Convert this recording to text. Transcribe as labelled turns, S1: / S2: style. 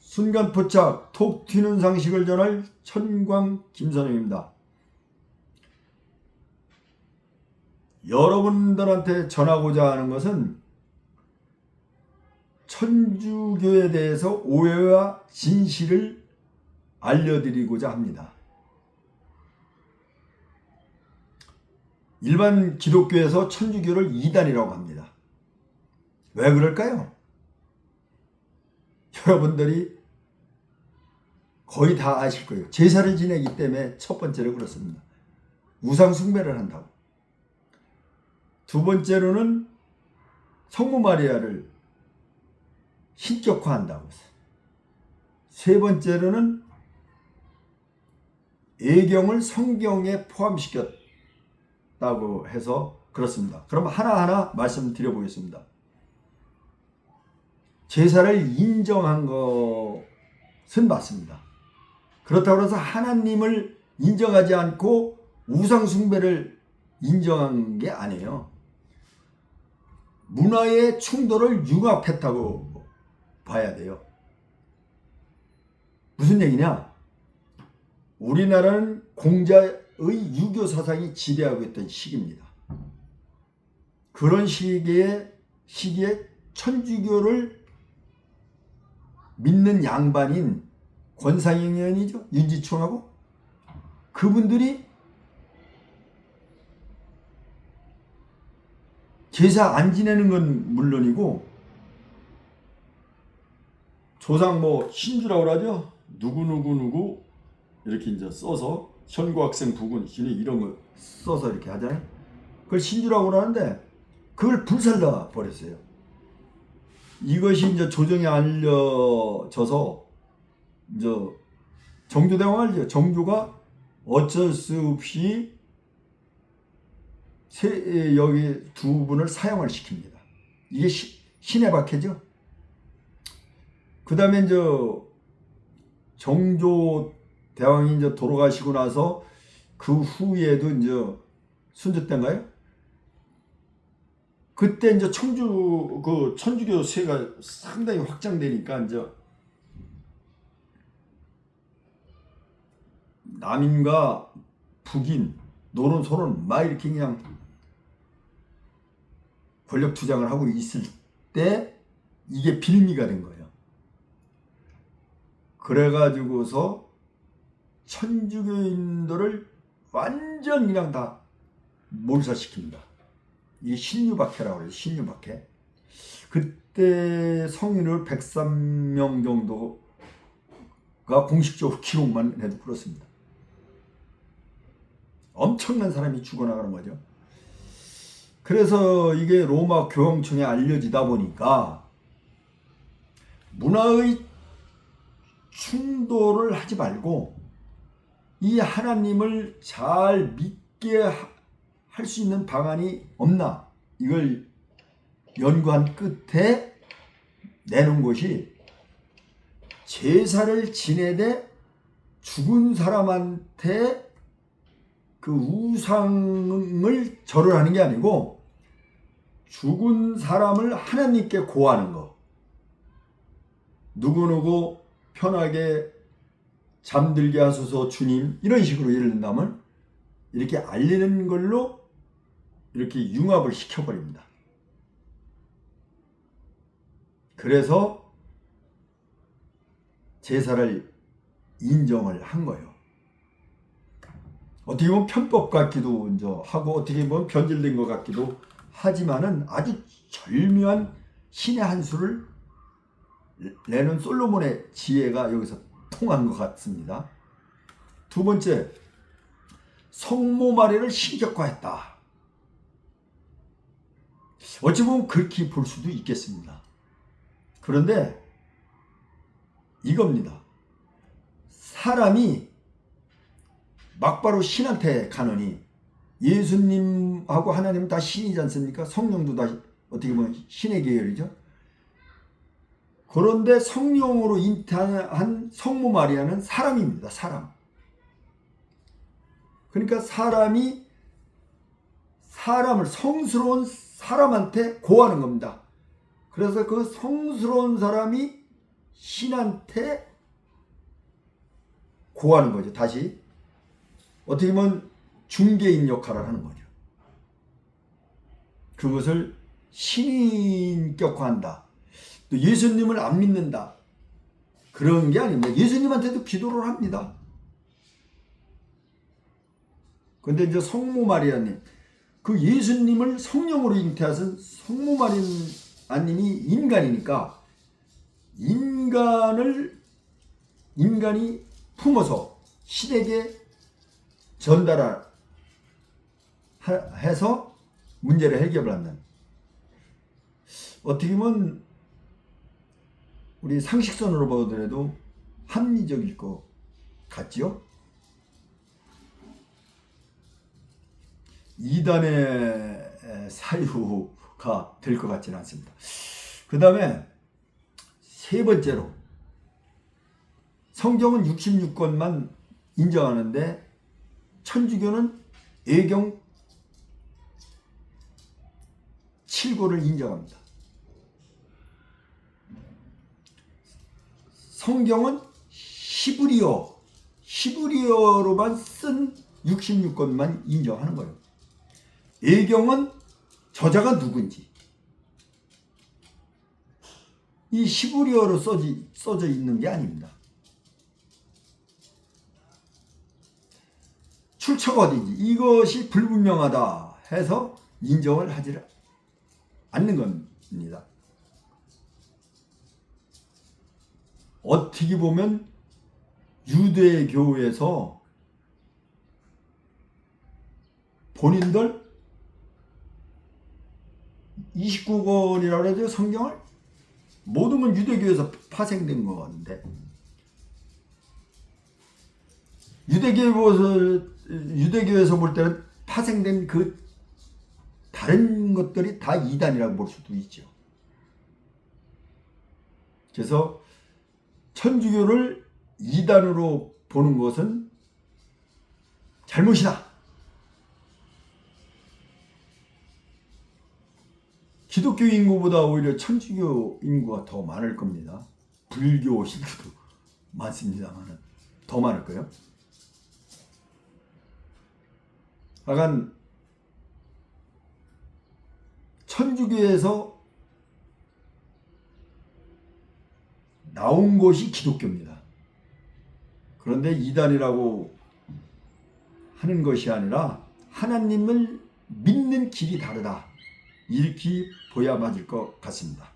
S1: 순간 포착 톡 튀는 상식을 전할 천광 김선영입니다. 여러분들한테 전하고자 하는 것은 천주교에 대해서 오해와 진실을 알려드리고자 합니다. 일반 기독교에서 천주교를 이단이라고 합니다. 왜 그럴까요? 여러분들이 거의 다 아실 거예요. 제사를 지내기 때문에 첫 번째로 그렇습니다. 우상 숭배를 한다고. 두 번째로는 성모 마리아를 신격화한다고. 세 번째로는 애경을 성경에 포함시켰다고 해서 그렇습니다. 그럼 하나하나 말씀드려 보겠습니다. 제사를 인정한 것은 맞습니다. 그렇다고 해서 하나님을 인정하지 않고 우상 숭배를 인정한 게 아니에요. 문화의 충돌을 융합했다고 봐야 돼요. 무슨 얘기냐? 우리나라는 공자의 유교 사상이 지배하고 있던 시기입니다. 그런 시기에 천주교를 믿는 양반인 권상현이죠. 윤지충하고 그분들이 제사 안 지내는 건 물론이고 조상 신주라고 그러죠. 누구 이렇게 이제 써서 현고학생 부군 이런 거 써서 이렇게 하잖아요. 그걸 신주라고 그러는데 그걸 불살라 버렸어요. 이것이 이제 조정에 알려져서 이제 정조대왕 알죠. 정조가 어쩔 수 없이 여기 두 분을 사형을 시킵니다. 이게 신의 박해죠. 그 다음에 이제 정조 대왕이 이제 돌아가시고 나서 그 후에도 이제 순조 때인가요? 그때 이제 천주교 세가 상당히 확장되니까 이제 남인과 북인, 노론, 소론 막 이렇게 그냥 권력 투쟁을 하고 있을 때 이게 빌미가 된 거예요. 그래가지고서 천주교인들을 완전 그냥 다 몰살시킵니다. 이게 신유박해라고 그래요. 신유박해. 그때 성인을 103명 정도가 공식적으로 기록만 해도 그렇습니다. 엄청난 사람이 죽어나가는 거죠. 그래서 이게 로마 교황청에 알려지다 보니까 문화의 충돌을 하지 말고 이 하나님을 잘 믿게 할 수 있는 방안이 없나, 이걸 연구한 끝에 내놓은 것이 제사를 지내되 죽은 사람한테 그 우상을 절을 하는 게 아니고 죽은 사람을 하나님께 고하는 거. 누구누구 편하게 잠들게 하소서 주님, 이런 식으로 예를 든다면 이렇게 알리는 걸로 이렇게 융합을 시켜버립니다. 그래서 제사를 인정을 한 거예요. 어떻게 보면 편법 같기도 하고 어떻게 보면 변질된 것 같기도 하지만은 아주 절묘한 신의 한 수를 내는 솔로몬의 지혜가 여기서 통한 것 같습니다. 두 번째, 성모 마리아를 신격화했다. 어찌 보면 그렇게 볼 수도 있겠습니다. 그런데 이겁니다. 사람이 막바로 신한테 가느니, 예수님하고 하나님은 다 신이지 않습니까? 성령도 다 어떻게 보면 신의 계열이죠. 그런데 성령으로 잉태한 성모 마리아는 사람입니다. 사람. 그러니까 사람이 사람을, 성스러운 사람한테 고하는 겁니다. 그래서 그 성스러운 사람이 신한테 고하는 거죠. 다시 어떻게 보면 중개인 역할을 하는 거죠. 그것을 신인격화한다. 또 예수님을 안 믿는다. 그런 게 아닙니다. 예수님한테도 기도를 합니다. 근데 이제 성모 마리아님, 그 예수님을 성령으로 잉태하신 성모 마리아님이 인간이니까 인간이 품어서 신에게 전달해서 문제를 해결하는, 어떻게 보면 우리 상식선으로 보더라도 합리적일 것 같지요? 이단의 사유가 될 것 같지는 않습니다. 그 다음에 세 번째로, 성경은 66권만 인정하는데 천주교는 예경 7권을 인정합니다. 성경은 히브리어로만 쓴 66권만 인정하는 거예요. 예경은 저자가 누군지, 이 히브리어로 써져 있는 게 아닙니다. 출처가 어딘지 이것이 불분명하다 해서 인정을 하지 않는 겁니다. 어떻게 보면 유대교에서 본인들 29권이라고 해도 성경을 모든 건 유대교에서 파생된 건데, 유대교에서 볼 때는 파생된 그 다른 것들이 다 이단이라고 볼 수도 있죠. 그래서 천주교를 이단으로 보는 것은 잘못이다. 기독교 인구보다 오히려 천주교 인구가 더 많을 겁니다. 불교 신도도 많습니다만 더 많을 거예요. 하여간 천주교에서 나온 것이 기독교입니다. 그런데 이단이라고 하는 것이 아니라 하나님을 믿는 길이 다르다, 이렇게 보야 맞을 것 같습니다.